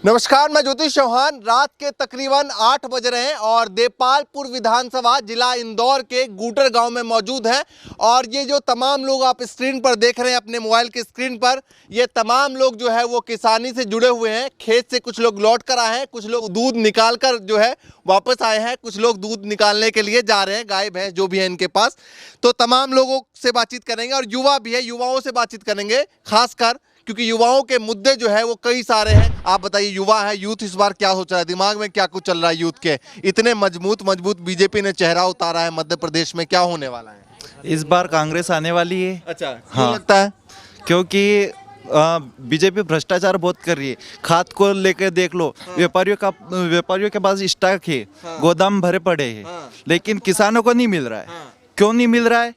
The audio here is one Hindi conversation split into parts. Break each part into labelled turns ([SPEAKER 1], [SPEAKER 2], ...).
[SPEAKER 1] नमस्कार, मैं ज्योतिष चौहान। रात के तकरीबन 8 बज रहे हैं और देपालपुर विधानसभा जिला इंदौर के गूटर गांव में मौजूद हैं। और ये जो तमाम लोग आप स्क्रीन पर देख रहे हैं अपने मोबाइल की स्क्रीन पर, ये तमाम लोग जो है वो किसानी से जुड़े हुए हैं। खेत से कुछ लोग लौट कर आए हैं, कुछ लोग दूध निकाल कर जो है वापस आए हैं, कुछ लोग दूध निकालने के लिए जा रहे हैं, गाय भैंस जो भी है इनके पास। तो तमाम लोगों से बातचीत करेंगे और युवा भी है, युवाओं से बातचीत करेंगे खासकर, क्योंकि युवाओं के मुद्दे जो है वो कई सारे हैं। आप बताइए, युवा है, यूथ इस बार क्या सोच रहा है, दिमाग में क्या कुछ चल रहा है यूथ के? इतने मजबूत बीजेपी ने चेहरा उतारा है मध्य प्रदेश में, क्या होने वाला है
[SPEAKER 2] इस बार? कांग्रेस आने वाली है।
[SPEAKER 1] अच्छा,
[SPEAKER 2] हाँ
[SPEAKER 1] लगता है
[SPEAKER 2] क्योंकि बीजेपी भ्रष्टाचार बहुत कर रही है। खाद को लेकर देख लो, व्यापारियों के पास स्टॉक है, गोदाम भरे पड़े हैं, लेकिन किसानों को नहीं मिल रहा है। क्यों नहीं मिल रहा है?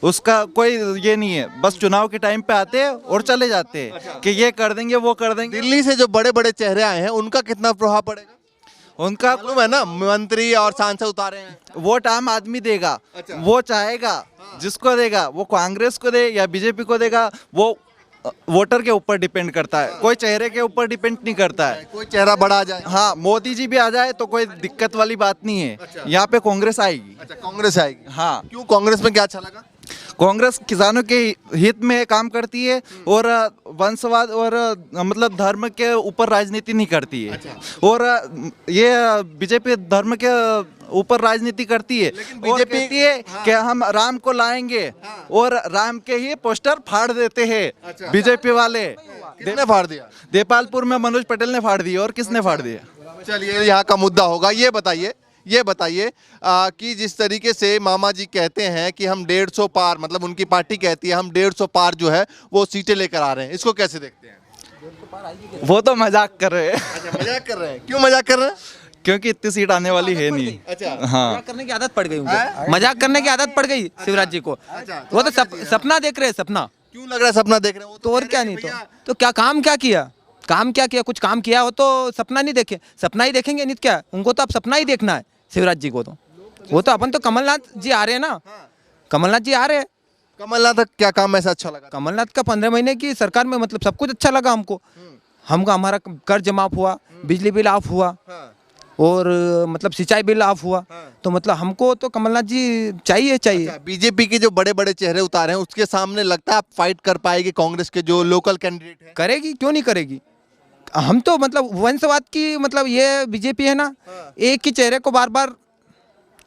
[SPEAKER 2] उसका कोई ये नहीं है, बस चुनाव के टाइम पे आते हैं और चले जाते हैं कि ये कर देंगे वो कर देंगे।
[SPEAKER 1] दिल्ली से जो बड़े बड़े चेहरे आए हैं उनका कितना प्रभाव पड़ेगा?
[SPEAKER 2] उनका
[SPEAKER 1] मालूम है ना, मंत्री और सांसद उतारे हैं।
[SPEAKER 2] वोट आम आदमी देगा। वो चाहेगा, जिसको देगा, वो कांग्रेस को दे या बीजेपी को देगा, वो वोटर के ऊपर डिपेंड करता है, कोई चेहरे के ऊपर डिपेंड नहीं करता है।
[SPEAKER 1] कोई चेहरा बड़ा आ जाए,
[SPEAKER 2] हाँ, मोदी जी भी आ जाए तो कोई दिक्कत वाली बात नहीं है। यहाँ पे कांग्रेस आएगी।
[SPEAKER 1] अच्छा, कांग्रेस आएगी।
[SPEAKER 2] हाँ।
[SPEAKER 1] क्यों, कांग्रेस में क्या अच्छा लगा?
[SPEAKER 2] कांग्रेस किसानों के हित में काम करती है और वंशवाद और मतलब धर्म के ऊपर राजनीति नहीं करती है। और ये बीजेपी धर्म के ऊपर राजनीति करती है। बीजेपी कहती है कि हम राम को लाएंगे और राम के ही पोस्टर फाड़ देते हैं बीजेपी वाले।
[SPEAKER 1] किसने फाड़ दिया?
[SPEAKER 2] देपालपुर में मनोज पटेल ने फाड़ दिया। और किसने फाड़ दिया?
[SPEAKER 1] चलिए, यहाँ का मुद्दा होगा। ये बताइए कि जिस तरीके से मामा जी कहते हैं कि हम 150 पार, मतलब उनकी पार्टी कहती है हम 150 पार जो है वो सीटें लेकर आ रहे हैं, इसको कैसे देखते हैं?
[SPEAKER 2] वो तो मजाक कर रहे हैं।
[SPEAKER 1] अच्छा, मजाक कर रहे हैं। क्यों मजाक कर रहे हैं?
[SPEAKER 2] क्योंकि इतनी सीट आने वाली है नहीं।
[SPEAKER 1] अच्छा,
[SPEAKER 2] हाँ,
[SPEAKER 3] मजाक करने की आदत पड़ गई उनको। मजाक करने की आदत पड़ गई शिवराज जी को। वो तो सपना देख रहे हैं, सपना।
[SPEAKER 1] क्यों लग रहा है सपना देख रहे हैं? वो
[SPEAKER 3] तो और क्या, नहीं तो क्या काम क्या किया? काम क्या किया? कुछ काम किया हो तो सपना नहीं देखे, सपना ही देखेंगे नहीं क्या? उनको तो अब सपना ही देखना है शिवराज जी को। तो वो तो अपन तो कमलनाथ जी आ रहे हैं ना, कमलनाथ जी आ रहे हैं।
[SPEAKER 1] कमलनाथ का क्या काम ऐसा अच्छा लगा?
[SPEAKER 3] कमलनाथ का 15 महीने की सरकार में मतलब सब कुछ अच्छा लगा हमको। हमारा कर्ज माफ हुआ, बिजली बिल ऑफ हुआ, और मतलब सिंचाई बिल ऑफ हुआ। तो मतलब हमको तो कमलनाथ जी चाहिए।
[SPEAKER 1] अच्छा, बीजेपी के जो बड़े बड़े चेहरे उतारे हैं उसके सामने लगता है आप फाइट कर पाएगी कांग्रेस के जो लोकल कैंडिडेट है?
[SPEAKER 3] करेगी, क्यों नहीं करेगी। हम तो मतलब वंशवाद की, मतलब ये बीजेपी है ना, एक ही चेहरे को बार बार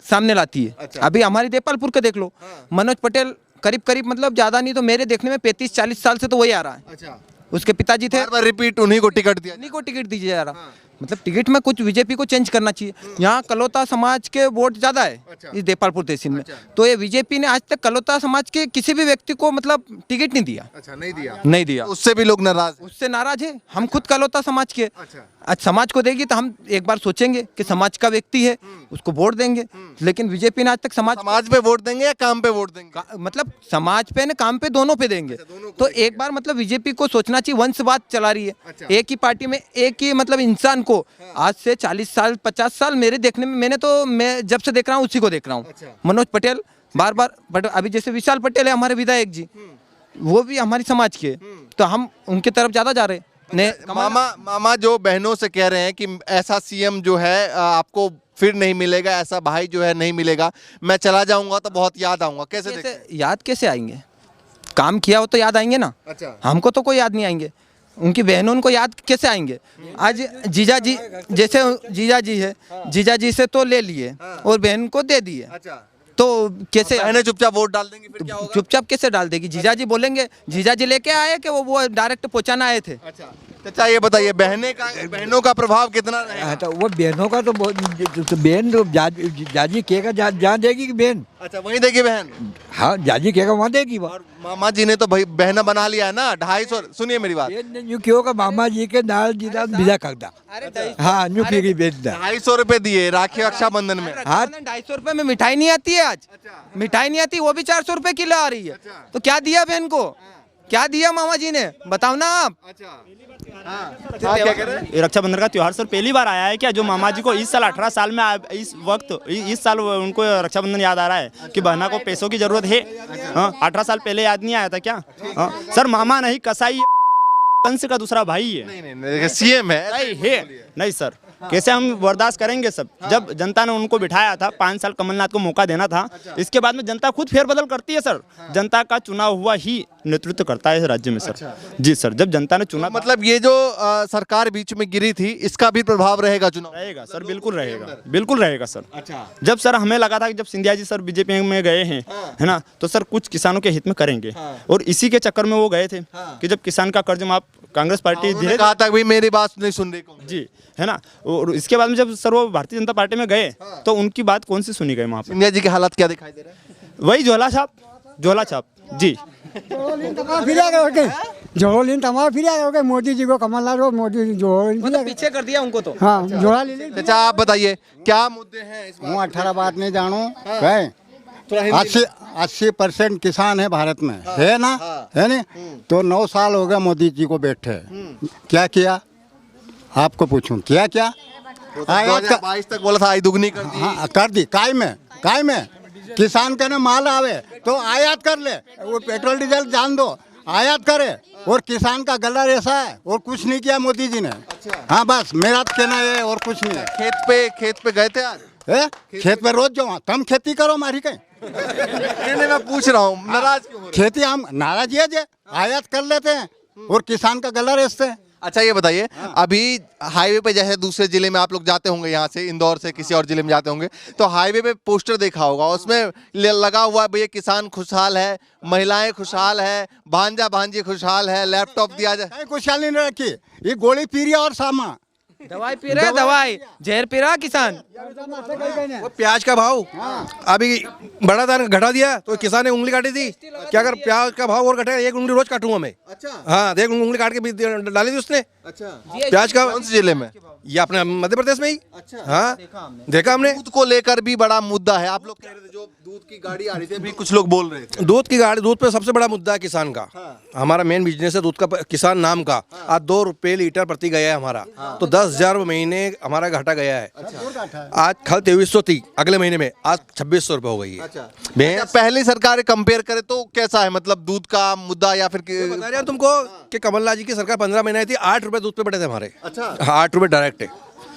[SPEAKER 3] सामने लाती है।
[SPEAKER 1] अच्छा।
[SPEAKER 3] अभी हमारी देपालपुर के देख लो, मनोज पटेल करीब मतलब ज्यादा नहीं तो मेरे देखने में 35-40 साल से तो वही आ रहा है।
[SPEAKER 1] अच्छा,
[SPEAKER 3] उसके पिताजी थे,
[SPEAKER 1] बार बार रिपीट उन्हीं को टिकट दिया।
[SPEAKER 3] उन्हीं को टिकट दीजिए जा रहा। मतलब टिकट में कुछ बीजेपी को चेंज करना चाहिए। यहाँ कलोता समाज के वोट ज्यादा है इस देपालपुर तहसील में। तो ये बीजेपी ने आज तक कलोता समाज के किसी भी व्यक्ति को मतलब टिकट नहीं दिया।
[SPEAKER 1] अच्छा, नहीं दिया।
[SPEAKER 3] उससे
[SPEAKER 1] भी लोग नाराज हैं।
[SPEAKER 3] उससे नाराज है। हम खुद कलोता समाज के।
[SPEAKER 1] अच्छा,
[SPEAKER 3] आज समाज को देगी तो हम एक बार सोचेंगे कि समाज का व्यक्ति है, उसको वोट देंगे। लेकिन बीजेपी ने आज तक समाज
[SPEAKER 1] पे वोट देंगे या काम पे वोट देंगे?
[SPEAKER 3] मतलब समाज पे न काम पे दोनों पे देंगे। तो एक बार मतलब बीजेपी को सोचना चाहिए, वंशवाद चला रही है।
[SPEAKER 1] अच्छा।
[SPEAKER 3] एक ही पार्टी में एक ही मतलब इंसान को आज से 40 साल 50 साल मेरे देखने में, मैं जब से देख रहा हूँ उसी को देख रहा हूँ।
[SPEAKER 1] अच्छा।
[SPEAKER 3] मनोज पटेल बार बार, अभी जैसे विशाल पटेल है हमारे विधायक जी, वो भी हमारी समाज के, तो हम उनके तरफ ज्यादा जा रहे हैं।
[SPEAKER 1] मामा जो बहनों से कह रहे हैं कि ऐसा सीएम जो है आपको फिर नहीं मिलेगा, ऐसा भाई जो है नहीं मिलेगा, मैं चला जाऊंगा तो बहुत याद आऊंगा, कैसे देखते हैं?
[SPEAKER 3] याद कैसे आएंगे? काम किया हो तो याद आएंगे ना।
[SPEAKER 1] अच्छा,
[SPEAKER 3] हमको तो कोई याद नहीं आएंगे, उनकी बहनों उनको याद कैसे आएंगे? आज जीजा जी, जैसे जीजा जी है, जीजा जी से तो ले लिए और बहन को दे दिए।
[SPEAKER 1] अच्छा,
[SPEAKER 3] तो कैसे
[SPEAKER 1] बहनें चुपचाप वोट डाल देंगी, फिर क्या होगा?
[SPEAKER 3] चुपचाप कैसे डाल देगी? जीजा जी बोलेंगे, जीजा जी लेके आए कि वो डायरेक्ट पहुंचाना आए थे।
[SPEAKER 1] अच्छा, चाचा ये बताइए, बहनों का प्रभाव कितना रहेगा?
[SPEAKER 4] हाँ, तो वो बहनों का तो बहन तो जाजी केगा जहाँ देगी कि बहन।
[SPEAKER 1] अच्छा, वहीं देगी बहन।
[SPEAKER 4] हाँ, जाजी केगा वहाँ देगी वो।
[SPEAKER 1] और मामा जी ने तो भाई बहना बना लिया है ना, 250। सुनिए मेरी बात,
[SPEAKER 4] न्यू क्यों का मामा जी के नाल जीता बिजा करदा। हाँ, न्यू की बेचदा
[SPEAKER 1] 250 रुपए दिए राखी रक्षाबंधन में।
[SPEAKER 4] हाँ,
[SPEAKER 3] 250 रुपए में मिठाई नहीं आती है आज। मिठाई नहीं आती, वो भी 400 रुपए किलो आ रही है। तो क्या दिया बहन को? क्या दिया मामा जी ने, बताओ ना आप।
[SPEAKER 1] क्या कह रहे हैं?
[SPEAKER 5] ये रक्षाबंधन का त्योहार सर पहली बार आया है क्या, जो मामा जी को इस साल 18 साल में इस साल उनको रक्षाबंधन याद आ रहा है कि बहना को पैसों की जरूरत है। 18 साल पहले याद नहीं आया था क्या? सर मामा नहीं कसाई वंश का दूसरा भाई है।
[SPEAKER 1] नहीं सीएम है।
[SPEAKER 5] नहीं है, नहीं सर, कैसे हम बर्दाश्त करेंगे सब? जब जनता ने उनको बिठाया था, 5 साल कमलनाथ को मौका देना था। इसके बाद में जनता खुद फेरबदल करती है सर। जनता का चुना हुआ ही नेतृत्व करता है इस राज्य में सर। जी सर, जब जनता ने चुना,
[SPEAKER 1] मतलब ये जो सरकार बीच में गिरी थी, इसका भी प्रभाव रहेगा चुनाव?
[SPEAKER 5] रहेगा सर, बिल्कुल रहेगा, बिल्कुल रहेगा सर। अच्छा, जब सर हमें लगा था कि जब सिंधिया जी सर बीजेपी में गए हैं, है ना, तो सर कुछ किसानों के हित में करेंगे, और इसी के चक्कर में वो गए थे कि जब किसान का कर्ज माफ, कांग्रेस पार्टी धीरे
[SPEAKER 1] कहा था भाई मेरी बात नहीं सुन रही,
[SPEAKER 5] जी, है ना, और इसके बाद में जब सर वो भारतीय जनता पार्टी में गए तो उनकी बात कौन सी सुनी गई वहाँ पे?
[SPEAKER 1] सिंधिया जी के हालात क्या दिखाई दे रहे हैं?
[SPEAKER 5] वही झोला छाप, झोला छाप जी।
[SPEAKER 4] जोड़ोलीन तमाम फिर आए हो गए, मोदी जी को, कमलनाथ को, मोदी जी जोड़ोलीन
[SPEAKER 3] पीछे कर दिया उनको तो।
[SPEAKER 4] हाँ जोड़ा ले ली।
[SPEAKER 1] अच्छा आप बताइए क्या मुद्दे हैं इस बार?
[SPEAKER 6] 18 बात नहीं जानू, 80% किसान है भारत में, है ना, है नहीं? तो 9 साल हो गए मोदी जी को बैठे, क्या किया? आपको पूछूं क्या क्या? आयात
[SPEAKER 1] 2022 तक बोला था आई दुगनी कर दी।
[SPEAKER 6] हाँ कर दी, काय में किसान के ना माल आवे तो आयात कर ले, वो पेट्रोल डीजल जान दो, आयात करे, और किसान का गला ऐसा है, और कुछ नहीं किया मोदी जी ने। हाँ बस मेरा कहना है, और कुछ नहीं है।
[SPEAKER 1] खेत पे गए थे आज?
[SPEAKER 6] है? खेत पे रोज जाओ, तुम खेती करो हमारी कहीं।
[SPEAKER 1] नहीं मैं पूछ रहा हूँ, नाराज क्यों हो रहे हैं?
[SPEAKER 6] खेती हम नाराज है जे, आयात कर लेते हैं और किसान का गला रेसते हैं।
[SPEAKER 1] अच्छा ये बताइए, अभी हाईवे पे जैसे दूसरे जिले में आप लोग जाते होंगे, यहाँ से इंदौर से किसी और जिले में जाते होंगे, तो हाईवे पे पोस्टर देखा होगा, उसमें लगा हुआ है भैया किसान खुशहाल है, महिलाएं खुशहाल है, भांजा भांजी खुशहाल है, लैपटॉप दिया जाए।
[SPEAKER 6] कहीं खुशहाली नहीं रखी, ये गोली पी रही है और सामा
[SPEAKER 3] दवाई पी रहा है, दवाई जहर पी रहा है किसान।
[SPEAKER 7] वो प्याज का भाव अभी बढ़ा था, घटा दिया तो किसान ने उंगली काटी थी। क्या अगर प्याज का भाव और घटेगा, 1 उंगली रोज काटूंगा मैं।
[SPEAKER 1] अच्छा
[SPEAKER 7] हाँ, 1 उंगली काट के भी डाली थी उसने।
[SPEAKER 1] अच्छा
[SPEAKER 7] प्याज का
[SPEAKER 1] कौन से जिले में?
[SPEAKER 7] ये अपने मध्य प्रदेश में ही।
[SPEAKER 1] अच्छा
[SPEAKER 7] हाँ देखा हमने।
[SPEAKER 1] दूध को लेकर भी बड़ा मुद्दा है, आप लोग कह रहे थे जो दूध की गाड़ी आ रही थी, अभी कुछ लोग बोल रहे थे
[SPEAKER 7] दूध की गाड़ी, दूध पे सबसे बड़ा मुद्दा है किसान का। हमारा मेन बिजनेस है दूध का, किसान नाम का। आज 2 रुपये लीटर प्रति गया है हमारा, तो 10,000 महीने हमारा घाटा गया है। आज कल 2300 थी, अगले महीने में आज 2600 रुपये हो गई है।
[SPEAKER 1] अच्छा, पहली सरकार कंपेयर करे तो कैसा है, मतलब दूध का मुद्दा या फिर
[SPEAKER 7] बता रहे हैं तुमको कि कमलनाथ जी की सरकार 15 महीने थी, 8 रुपये दूध पे बढ़े थे हमारे।
[SPEAKER 1] अच्छा
[SPEAKER 7] 8 रुपये डायरेक्ट है।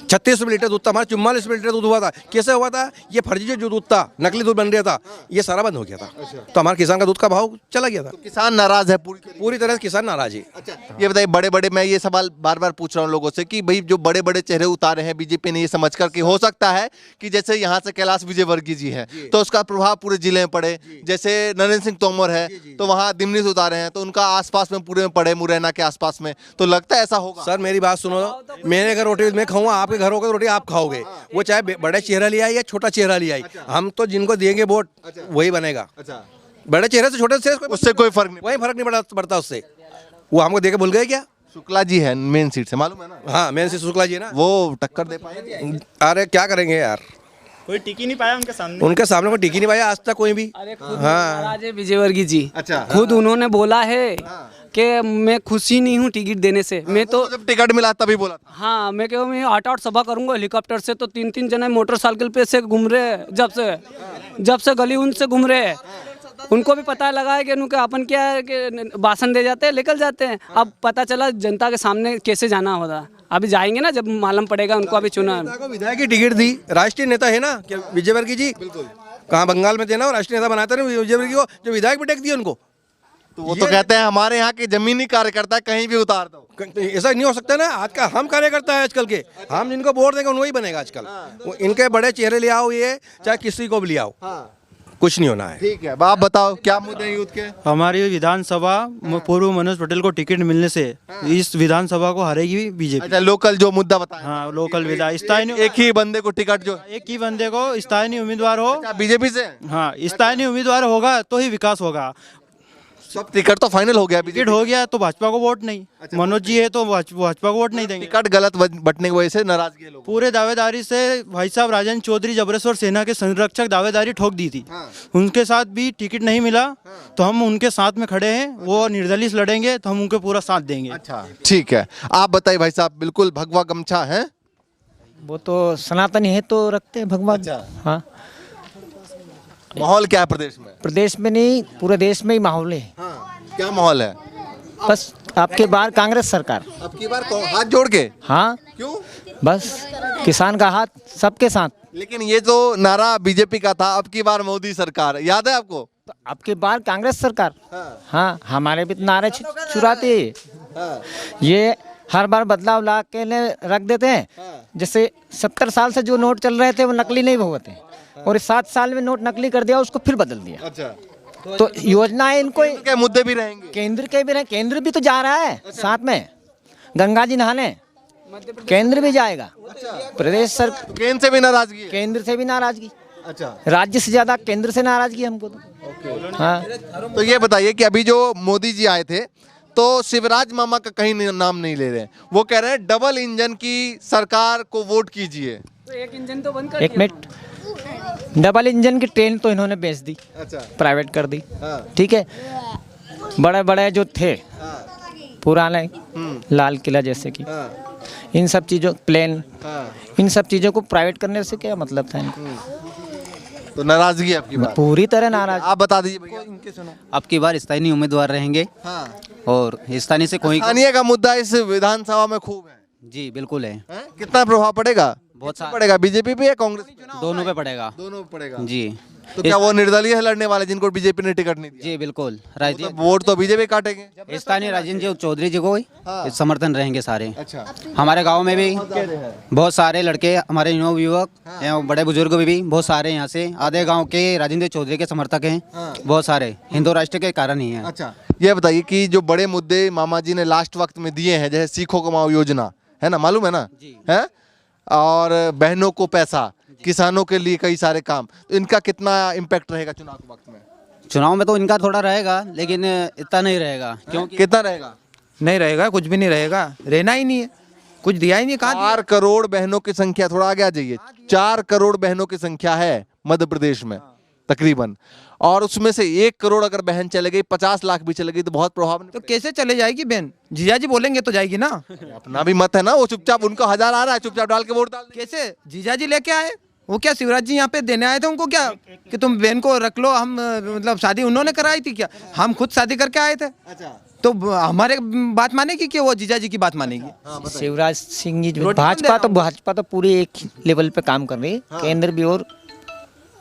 [SPEAKER 7] 36 रुपये लीटर दूध था हमारा, 44 रुपये लीटर दूध हुआ था। कैसे हुआ था? ये फर्जी जो दूध था, नकली दूध बन रहा था, ये सारा बंद हो गया था। तो हमारे किसान का दूध का भाव चला गया था।
[SPEAKER 1] किसान नाराज है
[SPEAKER 7] पूरी तरह से किसान नाराज है।
[SPEAKER 1] अच्छा ये बताइए, बड़े बड़े, मैं ये सवाल बार बार पूछ रहा हूँ लोगों से कि भाई जो बड़े बड़े चेहरे उतारे हैं बीजेपी ने, ये समझकर कि हो सकता है कि जैसे यहाँ से कैलाश विजयवर्गीय जी हैं तो उसका प्रभाव पूरे जिले में पड़े, जैसे नरेंद्र सिंह तोमर है तो वहाँ दिमनी से उतारे हैं तो उनका आसपास में पूरे में पड़े, मुरैना के आसपास में, तो लगता है ऐसा होगा?
[SPEAKER 7] सर मेरी बात सुनो, मेरे घर रोटी मैं खाऊंगा, आपके घर होगा रोटी आप खाओगे, वो चाहे बड़ा चेहरा ले आए या छोटा चेहरा ले आए, हम तो जिनको देंगे वोट वही बनेगा। बड़े चेहरे से छोटे चेहरे
[SPEAKER 1] उससे कोई फर्क नहीं,
[SPEAKER 7] वही फर्क नहीं पड़ता उससे। वो हमको देके भूल गए क्या?
[SPEAKER 1] शुक्ला जी है मेन सीट से, मालूम है ना?
[SPEAKER 7] हाँ मेन से शुक्ला जी है ना,
[SPEAKER 1] वो टक्कर दे पाएंगे?
[SPEAKER 7] अरे क्या करेंगे यार,
[SPEAKER 5] कोई टिक ही नहीं पाया
[SPEAKER 7] उनके सामने कोई टिक ही नहीं पाया आज तक कोई भी।
[SPEAKER 8] हाँ राजे विजयवर्गीय जी
[SPEAKER 1] अच्छा
[SPEAKER 8] खुद उन्होंने बोला है कि मैं खुशी नहीं हूँ टिकट देने से। मैं तो
[SPEAKER 1] जब टिकट मिला तभी बोला था।
[SPEAKER 8] हाँ मैं कह मैं 8 सभा करूंगा हेलीकॉप्टर से, तो 3 जने मोटरसाइकिल पे से घूम रहे हैं, जब से गली उनसे घूम रहे हैं। उनको भी पता लगा है कि उनके अपन क्या है कि भाषण दे जाते हैं, निकल जाते हैं। अब पता चला जनता के सामने कैसे जाना होगा, अभी जाएंगे ना जब मालूम पड़ेगा उनको। अभी चुना
[SPEAKER 7] विधायक की टिकट दी, राष्ट्रीय नेता है ना विजयवर्गीय जी, कहाँ बंगाल में थे ना, राष्ट्रीय नेता बनाते ना विजयवर्गीय को, जो विधायक भी टिकट दिया उनको।
[SPEAKER 1] तो वो तो कहते हैं हमारे यहाँ के जमीनी कार्यकर्ता कहीं भी उतार दो,
[SPEAKER 7] ऐसा नहीं हो सकता ना। आज का हम कार्यकर्ता है आजकल के, हम जिनको वोट देंगे वही बनेगा आजकल। इनके बड़े चेहरे ले आओ, ये चाहे किसी को भी ले आओ, कुछ नहीं होना है।
[SPEAKER 1] ठीक है, आप बताओ क्या मुद्दे हैं यूथ के?
[SPEAKER 9] हमारी विधानसभा पूर्व मनोज पटेल को टिकट मिलने से इस विधानसभा को हारेगी बीजेपी।
[SPEAKER 1] अच्छा लोकल जो मुद्दा बताया।
[SPEAKER 9] हाँ लोकल विधायक स्थानीय,
[SPEAKER 1] एक ही बंदे को टिकट जो
[SPEAKER 9] एक ही बंदे को स्थानीय उम्मीदवार हो,
[SPEAKER 1] बीजेपी से।
[SPEAKER 9] हाँ स्थानीय उम्मीदवार होगा तो ही विकास होगा।
[SPEAKER 1] सब टिकट तो फाइनल हो गया,
[SPEAKER 9] टिकट हो गया तो भाजपा को वोट नहीं। मनोज जी है तो भाजपा को वोट नहीं देंगे।
[SPEAKER 1] टिकट गलत बंटने की वजह से नाराजगी है लोगों को।
[SPEAKER 9] पूरे दावेदारी से भाई साहब राजन चौधरी जबरेश्वर सेना के संरक्षक दावेदारी ठोक दी थी, उनके साथ भी टिकट नहीं मिला, तो हम उनके साथ में खड़े हैं। वो निर्दलीय लड़ेंगे तो हम उनके पूरा साथ देंगे।
[SPEAKER 1] अच्छा ठीक है, आप बताइए भाई साहब, बिल्कुल भगवा गमछा है?
[SPEAKER 10] वो तो सनातनी है तो रखते हैं भगवान। हाँ
[SPEAKER 1] माहौल क्या है प्रदेश में?
[SPEAKER 10] प्रदेश में नहीं पूरे देश में ही माहौल है।
[SPEAKER 1] क्या माहौल है?
[SPEAKER 10] बस आपके बार कांग्रेस सरकार।
[SPEAKER 1] अब की बार हाथ जोड़ के
[SPEAKER 10] हाँ,
[SPEAKER 1] क्यों?
[SPEAKER 10] बस किसान का हाथ सबके साथ।
[SPEAKER 1] लेकिन ये जो नारा बीजेपी का था, अब की बार मोदी सरकार, याद है आपको?
[SPEAKER 10] तो आपके बार कांग्रेस सरकार। हाँ, हमारे भी तो नारे चुराते ये हर बार बदलाव ला के रख देते हैं। जैसे 70 साल से जो नोट चल रहे थे वो नकली नहीं हुए थे, और 7 साल में नोट नकली कर दिया, उसको फिर बदल दिया।
[SPEAKER 1] अच्छा,
[SPEAKER 10] तो योजनाएं इनको
[SPEAKER 1] के मुद्दे भी रहेंगे।
[SPEAKER 10] केंद्र के भी रहे, केंद्र भी तो जा रहा है साथ में, गंगा जी नहाने केंद्र भी जाएगा। प्रदेश सर
[SPEAKER 1] केंद्र से भी नाराजगी है।
[SPEAKER 10] केंद्र से भी नाराजगी,
[SPEAKER 1] अच्छा,
[SPEAKER 10] राज्य से ज्यादा केंद्र से नाराजगी हमको तो। हाँ,
[SPEAKER 1] तो ये बताइए कि अभी जो मोदी जी आए थे तो शिवराज मामा का कहीं नाम नहीं ले रहे हैं। वो कह रहे हैं डबल इंजन की सरकार को वोट कीजिए।
[SPEAKER 8] तो एक इंजन तो बंद कर
[SPEAKER 10] एक मिनट, डबल इंजन की ट्रेन तो इन्होंने बेच दी,
[SPEAKER 1] अच्छा,
[SPEAKER 10] प्राइवेट कर दी।
[SPEAKER 1] हाँ।
[SPEAKER 10] ठीक है, बड़े बड़े जो थे पुराने लाल किला जैसे कि इन सब चीज़ों प्लेन, इन सब चीज़ों को प्राइवेट करने से क्या मतलब था इनको?
[SPEAKER 1] तो नाराजगी है आपकी बात?
[SPEAKER 10] पूरी तरह नाराज।
[SPEAKER 1] आप बता दीजिए भैया, इनके सुनो।
[SPEAKER 11] अब की बार स्थानीय उम्मीदवार रहेंगे
[SPEAKER 1] हाँ,
[SPEAKER 11] और स्थानीय से कोई
[SPEAKER 1] स्थानीय का मुद्दा इस विधानसभा में खूब है।
[SPEAKER 11] जी बिल्कुल है,
[SPEAKER 1] हैं? कितना प्रभाव पड़ेगा?
[SPEAKER 11] बहुत सारा
[SPEAKER 1] पड़ेगा बीजेपी पे या कांग्रेस पे?
[SPEAKER 11] दोनों पे पड़ेगा।
[SPEAKER 1] दोनों पे पड़ेगा।
[SPEAKER 11] जी
[SPEAKER 1] तो क्या वो निर्दलीय है लड़ने वाले जिनको बीजेपी ने टिकट नहीं दिया?
[SPEAKER 11] जी बिल्कुल,
[SPEAKER 1] तो वोट तो बीजेपी काटेंगे।
[SPEAKER 11] स्थानीय राजेंद्र जी चौधरी जी को
[SPEAKER 1] हाँ।
[SPEAKER 11] समर्थन रहेंगे सारे।
[SPEAKER 1] अच्छा,
[SPEAKER 11] हमारे गांव में भी बहुत सारे लड़के, हमारे युवा युवक एवं बड़े बुजुर्ग भी बहुत सारे यहाँ से आधे गांव के राजेंद्र चौधरी के समर्थक हैं। बहुत सारे हिंदू राष्ट्र के कारण ही हैं।
[SPEAKER 1] अच्छा, ये बताइए कि जो बड़े मुद्दे मामा जी ने लास्ट वक्त में दिए हैं, जैसे सीखो कमाओ योजना है ना, मालूम है ना, है, और बहनों को पैसा, किसानों के लिए कई सारे काम, तो इनका कितना इम्पैक्ट रहेगा चुनाव के वक्त में?
[SPEAKER 11] चुनाव में तो इनका थोड़ा रहेगा, लेकिन इतना नहीं रहेगा। क्योंकि
[SPEAKER 1] कितना रहेगा?
[SPEAKER 3] नहीं रहेगा, कुछ भी नहीं रहेगा, रहना ही नहीं है, कुछ दिया ही नहीं। कहाँ
[SPEAKER 1] 4 करोड़ बहनों की संख्या, थोड़ा आगे आ जाइए, 4 करोड़ बहनों की संख्या है मध्य प्रदेश में तकरीबन, और उसमें से 1 करोड़ अगर बहन चले गई, 50 लाख भी चले गई तो बहुत प्रभाव नहीं
[SPEAKER 3] तो कैसे चले जाएगी बहन? जीजा जी बोलेंगे तो जाएगी ना।
[SPEAKER 1] पड़ेगा। अपना भी मत है ना, वो चुपचाप, उनका 1000 आ रहा है, चुपचाप डाल के वोट डाल देंगे।
[SPEAKER 3] कैसे जीजा जी लेके आए? वो क्या शिवराज जी यहाँ पे देने आए थे उनको क्या कि तुम बहन को रख लो? हम मतलब शादी उन्होंने कराई थी क्या? हम खुद शादी करके आए थे।
[SPEAKER 1] अच्छा,
[SPEAKER 3] तो हमारे बात मानेगी कि वो जीजा जी की बात मानेगी?
[SPEAKER 10] शिवराज सिंह जी
[SPEAKER 3] रोटी कौन दे
[SPEAKER 10] भाजपा तो पूरी एक लेवल पे काम कर रही है, केंद्र भी और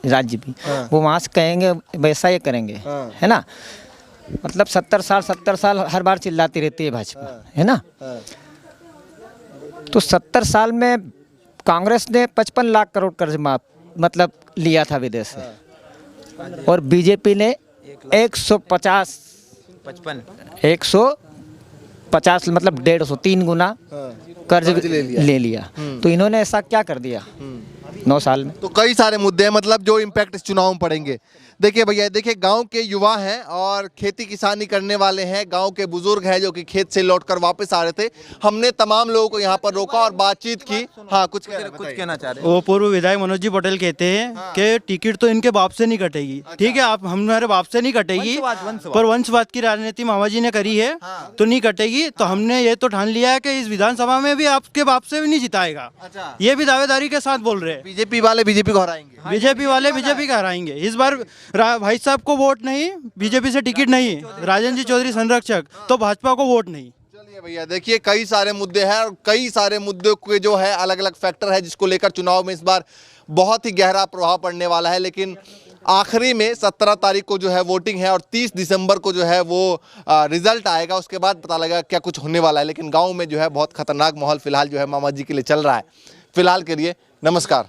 [SPEAKER 10] राज्य भी। वो वहाँ से कहेंगे वैसा ये करेंगे, है ना। मतलब 70 साल हर बार चिल्लाती रहती है भाजपा, है ना। तो 70 साल में कांग्रेस ने 55 लाख करोड़ कर्ज माफ मतलब लिया था विदेश से, और बीजेपी ने 150 मतलब 150, 3 गुना कर्ज ले लिया। तो इन्होंने ऐसा क्या कर दिया 9 साल में?
[SPEAKER 1] तो कई सारे मुद्दे हैं, मतलब जो इम्पैक्ट इस चुनाव में पड़ेंगे। देखिए भैया, देखिए गांव के युवा हैं और खेती किसानी करने वाले हैं, गांव के बुजुर्ग हैं जो कि खेत से लौटकर वापस आ रहे थे। हमने तमाम लोगों को यहाँ पर रोका और बातचीत की। हाँ, कुछ
[SPEAKER 3] कहना चाह रहे
[SPEAKER 9] वो पूर्व विधायक मनोज जी पटेल कहते हैं कि टिकट तो इनके बाप से नहीं कटेगी। ठीक है, आप हमारे बाप से नहीं कटेगी, पर वंशवाद की राजनीति मामा जी ने करी है तो नहीं कटेगी। तो हमने ये तो ठान लिया है कि इस विधानसभा में भी आपके बाप से भी नहीं जिताएगा। ये भी दावेदारी के साथ बोल रहे हैं।
[SPEAKER 1] बीजेपी वाले बीजेपी को हराएंगे,
[SPEAKER 9] बीजेपी वाले बीजेपी का हराएंगे इस बार। भाई साहब को वोट नहीं, बीजेपी से टिकट नहीं, राजेंद्र जी चौधरी संरक्षक, तो भाजपा को वोट नहीं।
[SPEAKER 1] चलिए भैया, देखिए कई सारे मुद्दे हैं और कई सारे मुद्दों के जो है अलग अलग फैक्टर है जिसको लेकर चुनाव में इस बार बहुत ही गहरा प्रभाव पड़ने वाला है। लेकिन आखिरी में 17 तारीख को जो है वोटिंग है और 30 दिसंबर को जो है वो रिजल्ट आएगा, उसके बाद पता लगेगा क्या कुछ होने वाला है। लेकिन गाँव में जो है बहुत खतरनाक माहौल फिलहाल जो है मामा जी के लिए चल रहा है। फिलहाल के लिए नमस्कार।